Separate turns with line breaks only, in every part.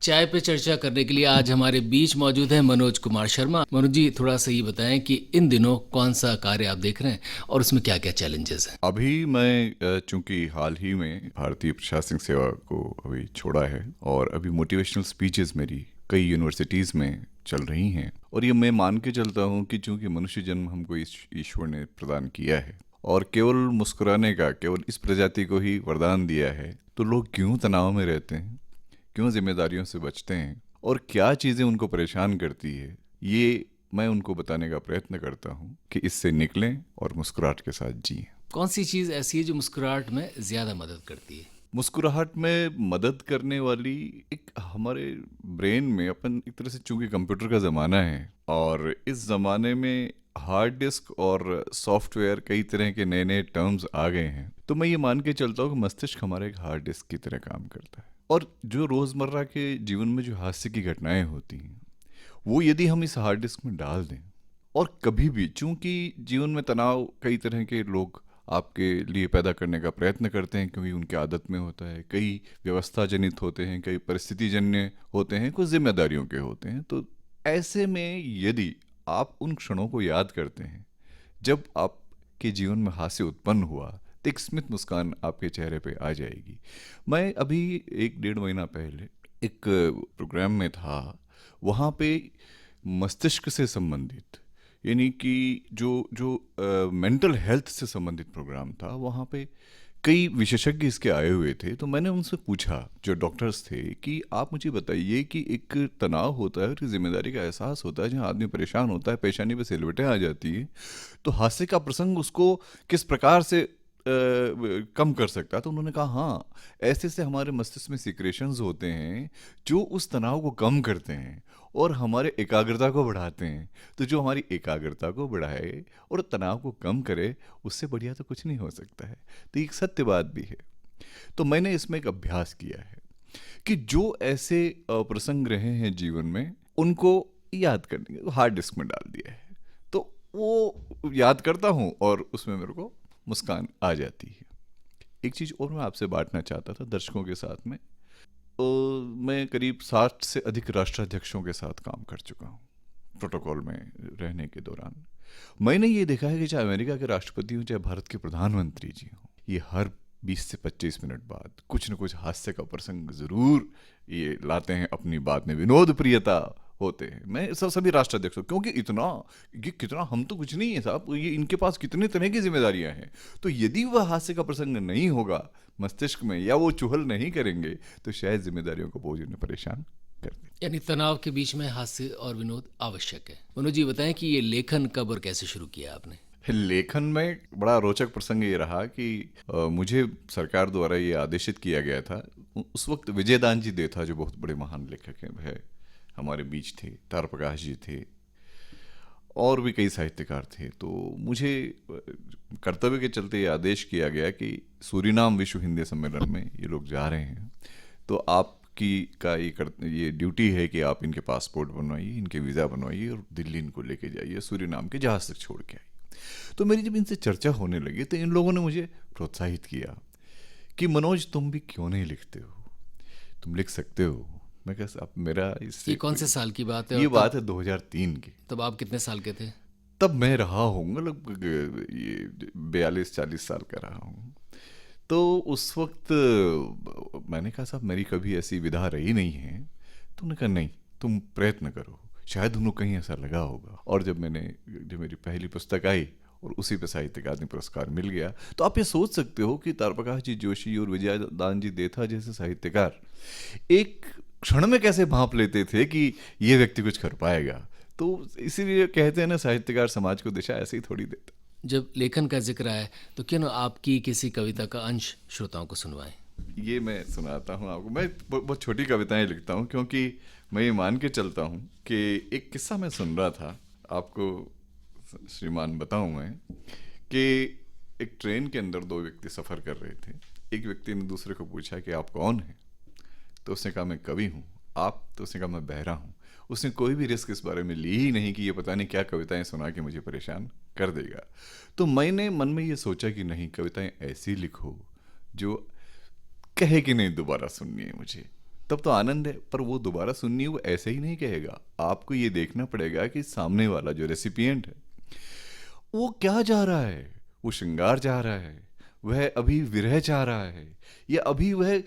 चाय पे चर्चा करने के लिए आज हमारे बीच मौजूद हैं मनोज कुमार शर्मा। मनोज जी, थोड़ा सा ये बताएं कि इन दिनों कौन सा कार्य आप देख रहे हैं और उसमें क्या क्या चैलेंजेस हैं।
अभी मैं चूंकि हाल ही में भारतीय प्रशासनिक सेवा को अभी छोड़ा है और अभी मोटिवेशनल स्पीचेस मेरी कई यूनिवर्सिटीज़ में चल रही हैं, और ये मैं मान के चलता हूँ कि चूंकि मनुष्य जन्म हमको ईश्वर ने प्रदान किया है और केवल मुस्कुराने का, केवल इस प्रजाति को ही वरदान दिया है, तो लोग क्यों तनाव में रहते हैं, क्यों जिम्मेदारियों से बचते हैं और क्या चीज़ें उनको परेशान करती है, ये मैं उनको बताने का प्रयत्न करता हूँ कि इससे निकलें और मुस्कुराहट के साथ जिएं।
कौन सी चीज़ ऐसी है जो मुस्कुराहट में ज़्यादा मदद करती है?
मुस्कुराहट में मदद करने वाली एक हमारे ब्रेन में, अपन एक तरह से चूंकि कंप्यूटर का ज़माना है और इस ज़माने में हार्ड डिस्क और सॉफ्टवेयर कई तरह के नए नए टर्म्स आ गए हैं, तो मैं ये मान के चलता हूँ कि मस्तिष्क हमारा एक हार्ड डिस्क की तरह काम करता है और जो रोज़मर्रा के जीवन में जो हास्य की घटनाएं होती हैं वो यदि हम इस हार्ड डिस्क में डाल दें, और कभी भी, चूंकि जीवन में तनाव कई तरह के लोग आपके लिए पैदा करने का प्रयत्न करते हैं क्योंकि उनके आदत में होता है, कई व्यवस्था जनित होते हैं, कई परिस्थिति जन्य होते हैं, कुछ जिम्मेदारियों के होते हैं, तो ऐसे में यदि आप उन क्षणों को याद करते हैं जब आपके जीवन में हास्य उत्पन्न हुआ, तो एक स्मित मुस्कान आपके चेहरे पे आ जाएगी। मैं अभी 1 डेढ़ महीना पहले एक प्रोग्राम में था, वहाँ पे मस्तिष्क से संबंधित, यानी कि जो जो मेंटल हेल्थ से संबंधित प्रोग्राम था, वहाँ पे कई विशेषज्ञ इसके आए हुए थे। तो मैंने उनसे पूछा, जो डॉक्टर्स थे, कि आप मुझे बताइए कि एक तनाव होता है और जिम्मेदारी का एहसास होता है, जहाँ आदमी परेशान होता है, पेशानी पे सिलवटें आ जाती है, तो हास्य का प्रसंग उसको किस प्रकार से कम कर सकता है। तो उन्होंने कहा, हाँ, ऐसे से हमारे मस्तिष्क में सिक्रेशंस होते हैं जो उस तनाव को कम करते हैं और हमारे एकाग्रता को बढ़ाते हैं। तो जो हमारी एकाग्रता को बढ़ाए और तनाव को कम करे, उससे बढ़िया तो कुछ नहीं हो सकता है। तो एक सत्य बात भी है। तो मैंने इसमें एक अभ्यास किया है कि जो ऐसे प्रसंग रहे हैं जीवन में, उनको याद करने के हार्ड डिस्क में डाल दिया है, तो वो याद करता हूँ और उसमें मेरे को मुस्कान आ जाती है। एक चीज़ और मैं आपसे बांटना चाहता था दर्शकों के साथ में। तो मैं करीब 60 से अधिक राष्ट्राध्यक्षों के साथ काम कर चुका हूँ प्रोटोकॉल में रहने के दौरान। मैंने ये देखा है कि चाहे अमेरिका के राष्ट्रपति हों, चाहे भारत के प्रधानमंत्री जी हों, ये हर 20 से 25 मिनट बाद कुछ न कुछ हास्य का प्रसंग ज़रूर ये लाते हैं अपनी बात में, विनोद प्रियता होते हैं। मैं सभी राष्ट्राध्यक्षों, क्योंकि इतना, ये कितना, हम तो कुछ नहीं है साहब, ये इनके पास कितने तरह की जिम्मेदारियां हैं, तो यदि वह हास्य का प्रसंग नहीं होगा मस्तिष्क में, या वो चुहल नहीं करेंगे, तो शायद जिम्मेदारियों को बोझ उन्हें परेशान कर दे।
यानी तनाव के बीच में हास्य और विनोद आवश्यक है। मनोज जी, बताएं कि ये लेखन कब और कैसे शुरू किया आपने?
लेखन में बड़ा रोचक प्रसंग ये रहा कि मुझे सरकार द्वारा ये आदेशित किया गया था। उस वक्त विजयदान जी देथा, जो बहुत बड़े महान लेखक है, हमारे बीच थे, तारप्रकाश जी थे और भी कई साहित्यकार थे। तो मुझे कर्तव्य के चलते ये आदेश किया गया कि सूरीनाम विश्व हिंदी सम्मेलन में ये लोग जा रहे हैं, तो आपकी का ये ड्यूटी है कि आप इनके पासपोर्ट बनवाइए, इनके वीज़ा बनवाइए और दिल्ली इनको लेके जाइए, सूरीनाम के जहाज़ तक छोड़ के आइए। तो मेरी जब इनसे चर्चा होने लगी, तो इन लोगों ने मुझे प्रोत्साहित किया कि मनोज, तुम भी क्यों नहीं लिखते हो, तुम लिख सकते हो। मैं कहा, अब मेरा इससे,
ये कौन से साल की बात है?
ये
और
बात है 2003 की।
तब आप कितने साल के थे?
तब मैं रहा हूँ लगभग ये 42-40 साल का रहा हूँ। तो उस वक्त मैंने कहा, साहब मेरी कभी ऐसी विधा रही नहीं है। तो उन्होंने कहा, नहीं, तुम प्रयत्न करो, शायद उन्हें कहीं ऐसा लगा होगा। और जब मेरी पहली पुस्तक आई और उसी पे साहित्य अकादमी पुरस्कार मिल गया, तो आप ये सोच सकते हो कि तारप्रकाश जी जोशी और विजयदान जी देथा जैसे साहित्यकार एक क्षण में कैसे भांप लेते थे कि ये व्यक्ति कुछ कर पाएगा। तो इसीलिए कहते हैं ना, साहित्यकार समाज को दिशा ऐसे ही थोड़ी देता।
जब लेखन का जिक्र आया तो क्यों ना आपकी किसी कविता का अंश श्रोताओं को सुनवाएं।
ये मैं सुनाता हूँ आपको। मैं बहुत छोटी कविताएं लिखता हूँ, क्योंकि मैं ये मान के चलता हूँ कि एक किस्सा मैं सुन रहा था, आपको श्रीमान बताऊँ मैं, कि एक ट्रेन के अंदर 2 व्यक्ति सफ़र कर रहे थे। एक व्यक्ति ने दूसरे को पूछा कि आप कौन हैं? तो उसने कहा, मैं कवि हूँ। आप? तो उसने कहा, मैं बहरा हूँ। उसने कोई भी रिस्क इस बारे में ली ही नहीं कि ये पता नहीं क्या कविताएं सुना के मुझे परेशान कर देगा। तो मैंने मन में ये सोचा कि नहीं, कविताएं ऐसी लिखो जो कहे कि नहीं दोबारा सुननी है मुझे। तब तो आनंद है, पर वो दोबारा सुननी वो ऐसे ही नहीं कहेगा। आपको ये देखना पड़ेगा कि सामने वाला जो रेसिपिएंट है वो क्या चाह रहा है। वो श्रृंगार चाह रहा है, वह अभी विरह चाह रहा है, या अभी वह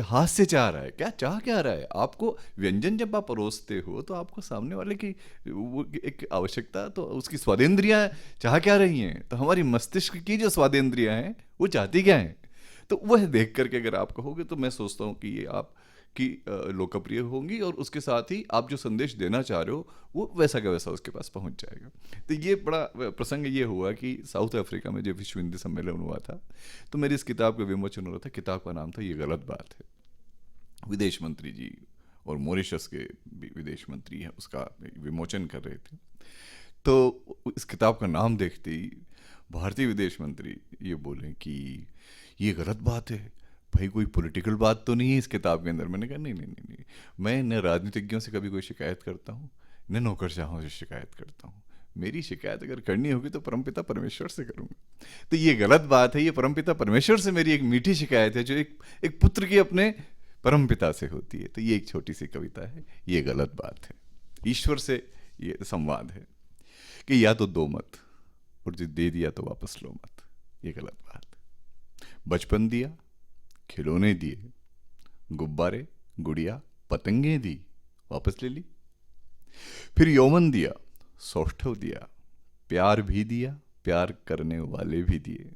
हास्य चाह रहा है, क्या चाह क्या रहा है। आपको व्यंजन जब आप परोसते हो तो आपको सामने वाले की वो एक आवश्यकता, तो उसकी स्वादेंद्रियां चाह क्या रही हैं, तो हमारी मस्तिष्क की जो स्वादेंद्रियां हैं वो चाहती क्या हैं। तो वह देख करके अगर आप कहोगे तो मैं सोचता हूँ कि ये आप की लोकप्रिय होंगी, और उसके साथ ही आप जो संदेश देना चाह रहे हो वो वैसा का वैसा उसके पास पहुंच जाएगा। तो ये बड़ा प्रसंग ये हुआ कि साउथ अफ्रीका में जब विश्व हिंदी सम्मेलन हुआ था तो मेरी इस किताब का विमोचन हो रहा था। किताब का नाम था ये गलत बात है। विदेश मंत्री जी और मॉरिशस के विदेश मंत्री हैं उसका विमोचन कर रहे थे। तो इस किताब का नाम देखते ही भारतीय विदेश मंत्री ये बोले कि ये गलत बात है भाई, कोई पॉलिटिकल बात तो नहीं है इस किताब के अंदर। मैंने कहा नहीं नहीं नहीं नहीं, मैं न राजनीतिज्ञों से कभी कोई शिकायत करता हूँ न नौकरशाहों से शिकायत करता हूँ। मेरी शिकायत अगर करनी होगी तो परमपिता परमेश्वर से करूँगा। तो ये गलत बात है, ये परमपिता परमेश्वर से मेरी एक मीठी शिकायत है जो एक पुत्र की अपने परमपिता से होती है। तो ये एक छोटी सी कविता है, ये गलत बात है। ईश्वर से ये संवाद है कि या तो दो मत, और जो दे दिया तो वापस लो मत, ये गलत बात। बचपन दिया, खिलौने दिए, गुब्बारे, गुड़िया, पतंगे दी, वापस ले ली। फिर यौवन दिया, सौष्ठव दिया, प्यार भी दिया, प्यार करने वाले भी दिए।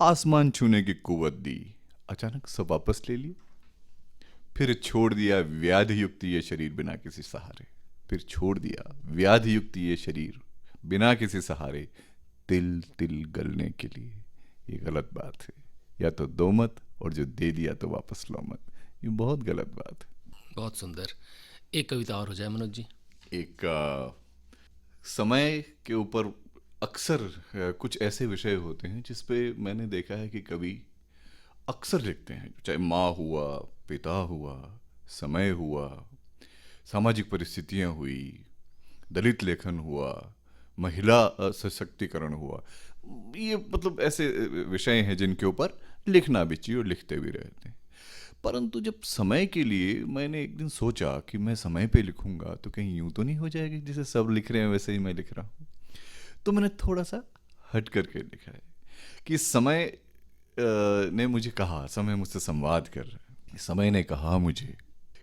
आसमान छूने की कुव्वत दी, अचानक सब वापस ले लिए। फिर छोड़ दिया व्याधि युक्त ये शरीर बिना किसी सहारे। फिर छोड़ दिया व्याधि युक्त ये शरीर बिना किसी सहारे, तिल तिल गलने के लिए। ये गलत बात है, या तो दो मत, और जो दे दिया तो वापस लो मत, ये बहुत गलत बात है।
बहुत सुंदर। एक कविता और हो जाए मनोज जी।
एक समय के ऊपर अक्सर कुछ ऐसे विषय होते हैं जिस पे मैंने देखा है कि कवि अक्सर लिखते हैं, चाहे माँ हुआ, पिता हुआ, समय हुआ, सामाजिक परिस्थितियाँ हुई, दलित लेखन हुआ, महिला सशक्तिकरण हुआ। ये मतलब ऐसे विषय हैं जिनके ऊपर लिखना भी चाहिए और लिखते भी रहते हैं। परंतु जब समय के लिए मैंने एक दिन सोचा कि मैं समय पे लिखूंगा तो कहीं यूं तो नहीं हो जाएगा जैसे सब लिख रहे हैं वैसे ही मैं लिख रहा हूँ। तो मैंने थोड़ा सा हट करके लिखा है कि समय ने मुझे कहा, समय मुझसे संवाद कर रहा है। समय ने कहा मुझे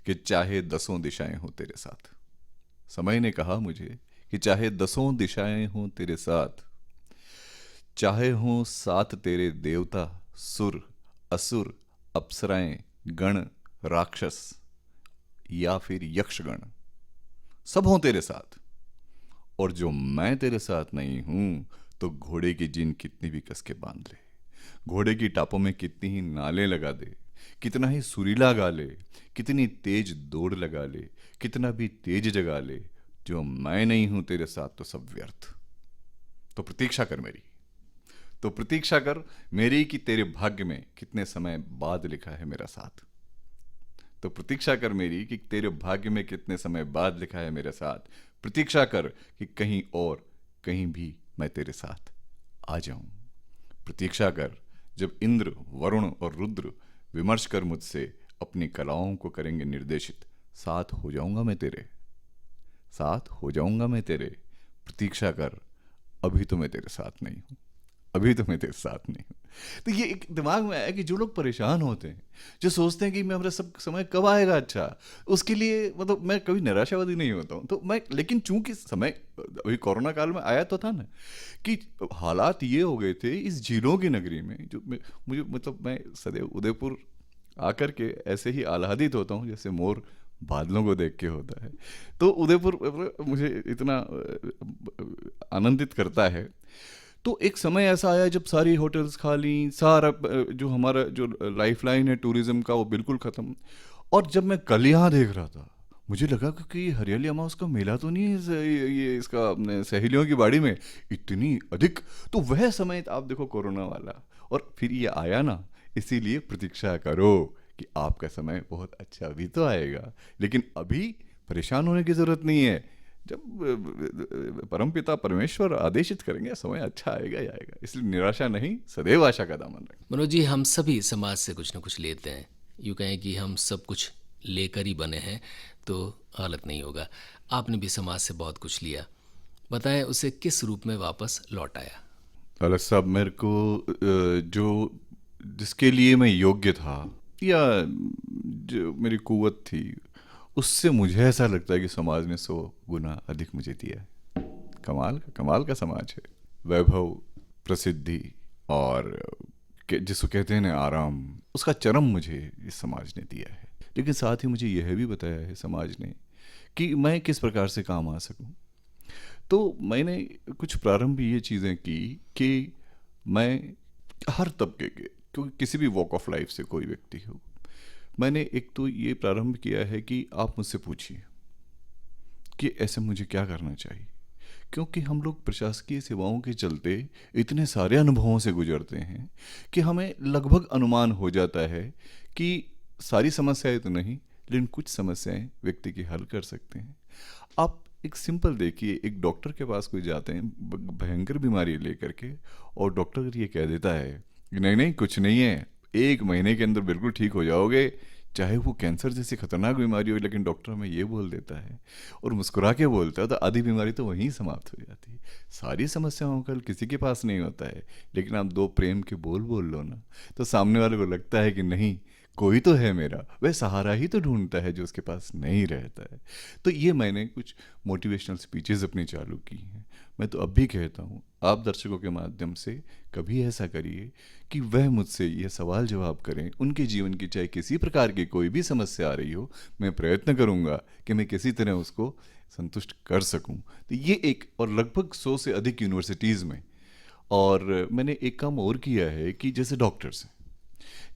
कि चाहे दसों दिशाएं हो तेरे साथ। समय ने कहा मुझे कि चाहे दसों दिशाएं हों तेरे साथ, चाहे हों साथ तेरे देवता, सुर, असुर, अप्सराएं, गण, राक्षस या फिर यक्षगण, सब हों तेरे साथ। और जो मैं तेरे साथ नहीं हूं तो घोड़े की जीन कितनी भी कस के बांध ले, घोड़े की टापों में कितनी ही नालें लगा दे, कितना ही सुरीला गा ले, कितनी तेज दौड़ लगा ले, कितना भी तेज जगा ले, जो मैं नहीं हूं तेरे साथ तो सब व्यर्थ। तो प्रतीक्षा कर मेरी, तो प्रतीक्षा कर मेरी कि तेरे भाग्य में कितने समय बाद लिखा है मेरा साथ। तो प्रतीक्षा कर मेरी कि तेरे भाग्य में कितने समय बाद लिखा है मेरा साथ। प्रतीक्षा कर कि कहीं और कहीं भी मैं तेरे साथ आ जाऊं। प्रतीक्षा कर जब इंद्र, वरुण और रुद्र विमर्श कर मुझसे अपनी कलाओं को करेंगे निर्देशित, साथ हो जाऊंगा मैं तेरे, साथ हो जाऊंगा मैं तेरे। प्रतीक्षा कर, अभी तो मैं तेरे साथ नहीं हूं, अभी तो मैं तेरे साथ नहीं हूं। तो ये एक दिमाग में आया कि जो लोग परेशान होते हैं, जो सोचते हैं कि मैं मेरा सब समय कब आएगा, अच्छा उसके लिए मतलब मैं कभी निराशावादी नहीं होता हूं। तो मैं, लेकिन चूंकि समय अभी कोरोना काल में आया तो था ना कि हालात ये हो गए थे इस झीलों की नगरी में, जो मुझे मतलब मैं सदैव उदयपुर आकर के ऐसे ही आह्लादित होता हूँ जैसे मोर बादलों को देख के होता है। तो उदयपुर मुझे इतना आनंदित करता है। तो एक समय ऐसा आया जब सारी होटल्स खाली, सारा जो हमारा जो लाइफ लाइन है टूरिज्म का वो बिल्कुल ख़त्म। और जब मैं कल यहाँ देख रहा था मुझे लगा कि हरियाली अमावस का मेला तो नहीं है ये इसका अपने सहेलियों की बाड़ी में इतनी अधिक। तो वह समय आप देखो कोरोना वाला, और फिर ये आया ना, इसीलिए प्रतीक्षा करो कि आपका समय बहुत अच्छा भी तो आएगा, लेकिन अभी परेशान होने की ज़रूरत नहीं है। जब परमपिता परमेश्वर आदेशित करेंगे समय अच्छा आएगा ही आएगा, इसलिए निराशा नहीं, सदैव आशा का दामन रखें।
मनोज जी, हम सभी समाज से कुछ न कुछ लेते हैं, यूँ कहें कि हम सब कुछ लेकर ही बने हैं तो गलत नहीं होगा। आपने भी समाज से बहुत कुछ लिया, बताएं उसे किस रूप में वापस लौट आया।
अल साहब, मेरे को जो जिसके लिए मैं योग्य था या जो मेरी कुव्वत थी, उससे मुझे ऐसा लगता है कि समाज ने 100 गुना अधिक मुझे दिया है। कमाल का समाज है। वैभव, प्रसिद्धि और जिसको कहते हैं ना आराम, उसका चरम मुझे इस समाज ने दिया है। लेकिन साथ ही मुझे यह भी बताया है समाज ने कि मैं किस प्रकार से काम आ सकूं। तो मैंने कुछ प्रारंभ ये चीज़ें की कि मैं हर तबके के, क्योंकि किसी भी वॉक ऑफ लाइफ से कोई व्यक्ति हो, मैंने एक तो ये प्रारंभ किया है कि आप मुझसे पूछिए कि ऐसे मुझे क्या करना चाहिए। क्योंकि हम लोग प्रशासकीय सेवाओं के चलते इतने सारे अनुभवों से गुजरते हैं कि हमें लगभग अनुमान हो जाता है कि सारी समस्याएं तो नहीं, लेकिन कुछ समस्याएं व्यक्ति की हल कर सकते हैं। आप एक सिंपल देखिए, एक डॉक्टर के पास कोई जाते हैं भयंकर बीमारी लेकर के, और डॉक्टर अगर ये कह देता है कि नहीं नहीं कुछ नहीं है, 1 महीने के अंदर बिल्कुल ठीक हो जाओगे, चाहे वो कैंसर जैसी खतरनाक बीमारी हो, लेकिन डॉक्टर हमें ये बोल देता है और मुस्कुरा के बोलता है, तो आधी बीमारी तो वहीं समाप्त हो जाती है। सारी समस्याओं का हल किसी के पास नहीं होता है, लेकिन आप 2 प्रेम के बोल लो ना, तो सामने वाले को लगता है कि नहीं, कोई तो है मेरा, वह सहारा ही तो ढूंढता है जो उसके पास नहीं रहता है। तो ये मैंने कुछ मोटिवेशनल स्पीचेस अपनी चालू की हैं। मैं तो अब भी कहता हूँ, आप दर्शकों के माध्यम से कभी ऐसा करिए कि वह मुझसे ये सवाल जवाब करें, उनके जीवन की चाहे किसी प्रकार की कोई भी समस्या आ रही हो, मैं प्रयत्न करूँगा कि मैं किसी तरह उसको संतुष्ट कर सकूँ। तो ये एक, और लगभग 100 से अधिक यूनिवर्सिटीज़ में, और मैंने एक काम और किया है कि जैसे डॉक्टर्स हैं,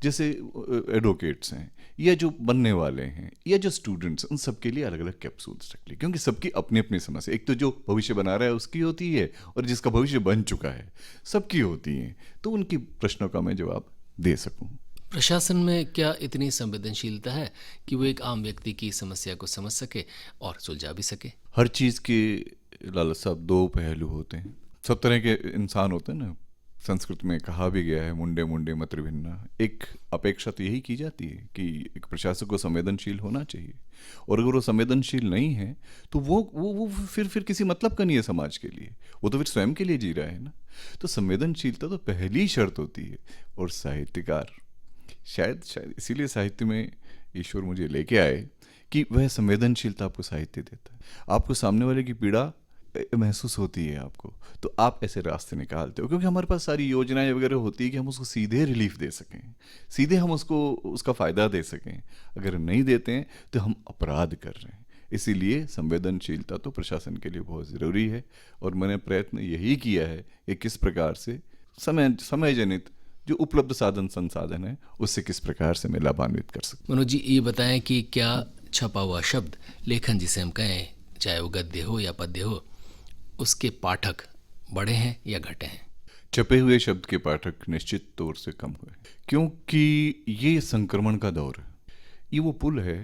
जैसे एडवोकेट्स हैं, या जो बनने वाले हैं, या जो स्टूडेंट्स, उन सब के लिए अलग अलग कैप्सूल्स रख ली, क्योंकि सबकी अपनी अपनी समस्या, एक तो जो भविष्य बना रहा है उसकी होती है, और जिसका भविष्य बन चुका है सबकी होती है, तो उनकी प्रश्नों का मैं जवाब दे सकूं।
प्रशासन में क्या इतनी संवेदनशीलता है कि वो एक आम व्यक्ति की समस्या को समझ सके और सुलझा भी सके?
हर चीज़ के लाला साहब 2 पहलू होते हैं। सब तरह के इंसान होते हैं ना, संस्कृत में कहा भी गया है, मुंडे मुंडे मत भिन्ना। एक अपेक्षा तो यही की जाती है कि एक प्रशासक को संवेदनशील होना चाहिए, और अगर वो संवेदनशील नहीं है तो वो फिर किसी मतलब का नहीं है समाज के लिए, वो तो फिर स्वयं के लिए जी रहा है ना। तो संवेदनशीलता तो पहली शर्त होती है। और साहित्यकार, शायद इसीलिए साहित्य में ईश्वर मुझे लेके आए कि वह संवेदनशीलता आपको साहित्य देता है। आपको सामने वाले की पीड़ा महसूस होती है आपको, तो आप ऐसे रास्ते निकालते हो, क्योंकि हमारे पास सारी योजनाएं वगैरह होती है कि हम उसको सीधे रिलीफ दे सकें, सीधे हम उसको उसका फ़ायदा दे सकें। अगर नहीं देते हैं तो हम अपराध कर रहे हैं। इसीलिए संवेदनशीलता तो प्रशासन के लिए बहुत ज़रूरी है, और मैंने प्रयत्न यही किया है कि किस प्रकार से समय जनित जो उपलब्ध साधन संसाधन है उससे किस प्रकार से मैं लाभान्वित कर सकूं।
मनोज जी, ये बताएं कि क्या छपा हुआ शब्द, लेखन जिसे हम कहें, चाहे वो गद्य हो या पद्य हो, उसके पाठक बढ़े हैं या घटे हैं?
छपे हुए शब्द के पाठक निश्चित तौर से कम हुए, क्योंकि ये संक्रमण का दौर है, ये वो पुल है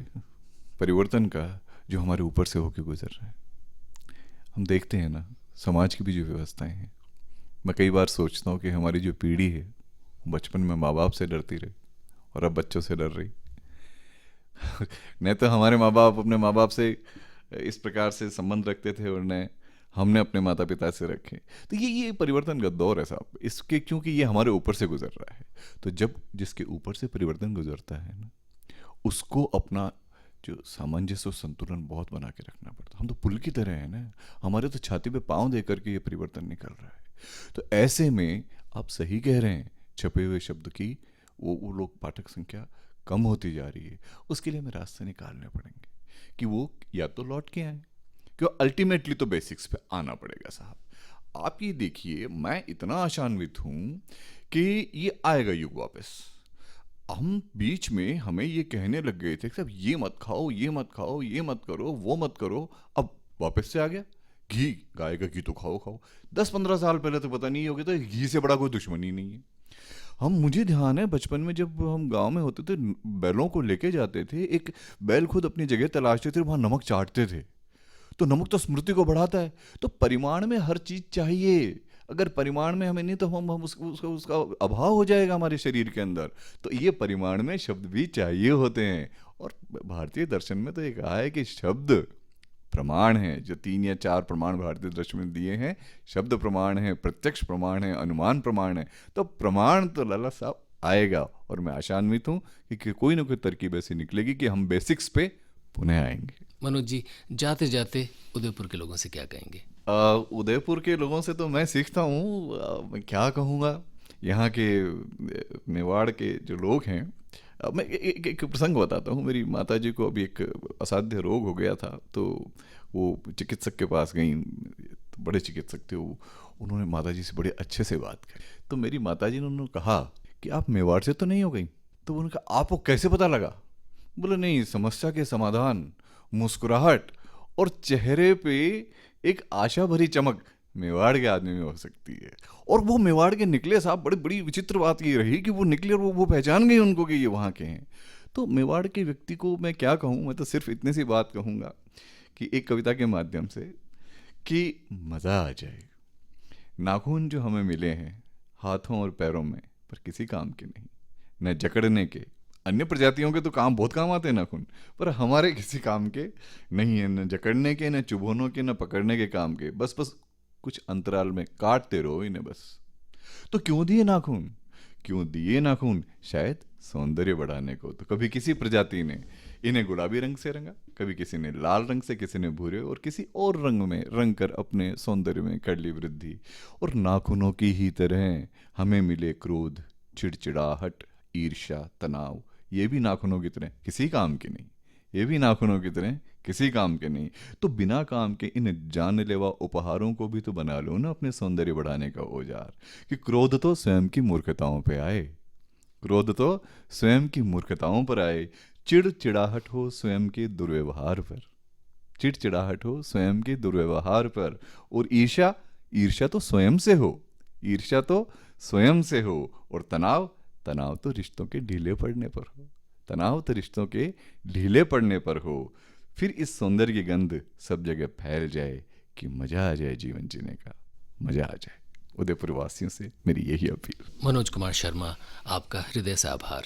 परिवर्तन का जो हमारे ऊपर से होकर गुजर रहा है। हम देखते हैं ना, समाज की भी जो व्यवस्थाएं हैं, मैं कई बार सोचता हूँ कि हमारी जो पीढ़ी है बचपन में माँ बाप से डरती रही और अब बच्चों से डर रही। नहीं तो हमारे माँ बाप अपने माँ बाप से इस प्रकार से संबंध रखते थे, और न हमने अपने माता पिता से रखे। तो ये परिवर्तन का दौर है साहब, इसके, क्योंकि ये हमारे ऊपर से गुजर रहा है। तो जब जिसके ऊपर से परिवर्तन गुजरता है ना, उसको अपना जो सामंजस्य और संतुलन बहुत बना के रखना पड़ता है। हम तो पुल की तरह है ना, हमारे तो छाती पे पाँव दे करके ये परिवर्तन निकल रहा है। तो ऐसे में आप सही कह रहे हैं, छपे हुए शब्द की वो लोग पाठक संख्या कम होती जा रही है। उसके लिए हमें रास्ते निकालने पड़ेंगे कि वो या तो लौट के आए, क्यों अल्टीमेटली तो बेसिक्स पे आना पड़ेगा साहब। आप ये देखिए, मैं इतना आशान्वित हूँ कि ये आएगा युग वापस। हम बीच में हमें ये कहने लग गए थे कि साहब ये मत खाओ, ये मत खाओ, ये मत करो, वो मत करो, अब वापस से आ गया घी, गाय का घी तो खाओ। 10-15 साल पहले तो पता नहीं हो गया था घी से बड़ा कोई दुश्मन ही नहीं है। मुझे ध्यान है बचपन में जब हम गांव में होते थे, बैलों को लेके जाते थे, एक बैल खुद अपनी जगह तलाशते थे, वहाँ नमक चाटते थे। तो नमक तो स्मृति को बढ़ाता है, तो परिमाण में हर चीज चाहिए। अगर परिमाण में हमें नहीं तो हम उसका अभाव हो जाएगा हमारे शरीर के अंदर। तो ये परिमाण में शब्द भी चाहिए होते हैं। और भारतीय दर्शन में तो ये कहा है कि शब्द प्रमाण है। जो 3 या 4 प्रमाण भारतीय दर्शन में दिए हैं, शब्द प्रमाण है, प्रत्यक्ष प्रमाण है, अनुमान प्रमाण है। तो प्रमाण तो लाला साहब आएगा, और मैं आशान्वित हूँ कि कोई ना कोई तरकीब ऐसी निकलेगी कि हम बेसिक्स पे पुनः आएंगे।
मनोज जी, जाते जाते उदयपुर के लोगों से क्या कहेंगे?
उदयपुर के लोगों से तो मैं सीखता हूँ, मैं क्या कहूँगा, यहाँ के मेवाड़ के जो लोग हैं। मैं एक प्रसंग बताता हूँ। मेरी माताजी को अभी एक असाध्य रोग हो गया था, तो वो चिकित्सक के पास गई। तो बड़े चिकित्सक थे वो, उन्होंने माताजी से बड़े अच्छे से बात की। तो मेरी माताजी ने उन्होंने कहा कि आप मेवाड़ से तो नहीं हो गई? तो उन्होंने कहा आपको कैसे पता लगा? बोले नहीं, समस्या के समाधान, मुस्कुराहट और चेहरे पे एक आशा भरी चमक मेवाड़ के आदमी में हो सकती है। और वो मेवाड़ के निकले साहब। बड़ी विचित्र बात ये रही कि वो निकले और वो पहचान गए उनको कि ये वहाँ के हैं। तो मेवाड़ के व्यक्ति को मैं क्या कहूँ, मैं तो सिर्फ इतनी सी बात कहूँगा कि एक कविता के माध्यम से, कि मज़ा आ जाए। नाखून जो हमें मिले हैं हाथों और पैरों में, पर किसी काम के नहीं, न जकड़ने के। अन्य प्रजातियों के तो काम बहुत काम आते हैं नाखून, पर हमारे किसी काम के नहीं है, न जकड़ने के, न चुभोनों के, न पकड़ने के काम के। बस कुछ अंतराल में काटते रहो इन्हें बस। तो क्यों दिए नाखून? क्यों दिए नाखून? शायद सौंदर्य बढ़ाने को। तो कभी किसी प्रजाति ने इन्हें गुलाबी रंग से रंगा, कभी किसी ने लाल रंग से, किसी ने भूरे और किसी और रंग में रंग कर अपने सौंदर्य में कर ली वृद्धि। और नाखूनों की ही तरह हमें मिले क्रोध, चिड़चिड़ाहट, ईर्ष्या, तनाव। ये भी नाखूनों की तरह किसी काम के नहीं, ये भी नाखूनों की तरह किसी काम के नहीं। तो बिना काम के इन जानलेवा उपहारों को भी तो बना लो ना अपने सौंदर्य बढ़ाने का औजार। कि क्रोध तो स्वयं की मूर्खताओं पे आए, क्रोध तो स्वयं की मूर्खताओं पर आए। चिड़चिड़ाहट हो स्वयं के दुर्व्यवहार पर, चिड़चिड़ाहट हो स्वयं के दुर्व्यवहार पर। और ईर्ष्या, ईर्ष्या तो स्वयं से हो, ईर्ष्या तो स्वयं से हो। और तनाव, तनाव तो रिश्तों के ढीले पड़ने पर हो, तनाव तो रिश्तों के ढीले पड़ने पर हो। फिर इस सौंदर्य की गंध सब जगह फैल जाए कि मजा आ जाए जीवन जीने का, मजा आ जाए। उदयपुर वासियों से मेरी यही अपील।
मनोज कुमार शर्मा, आपका हृदय से आभार।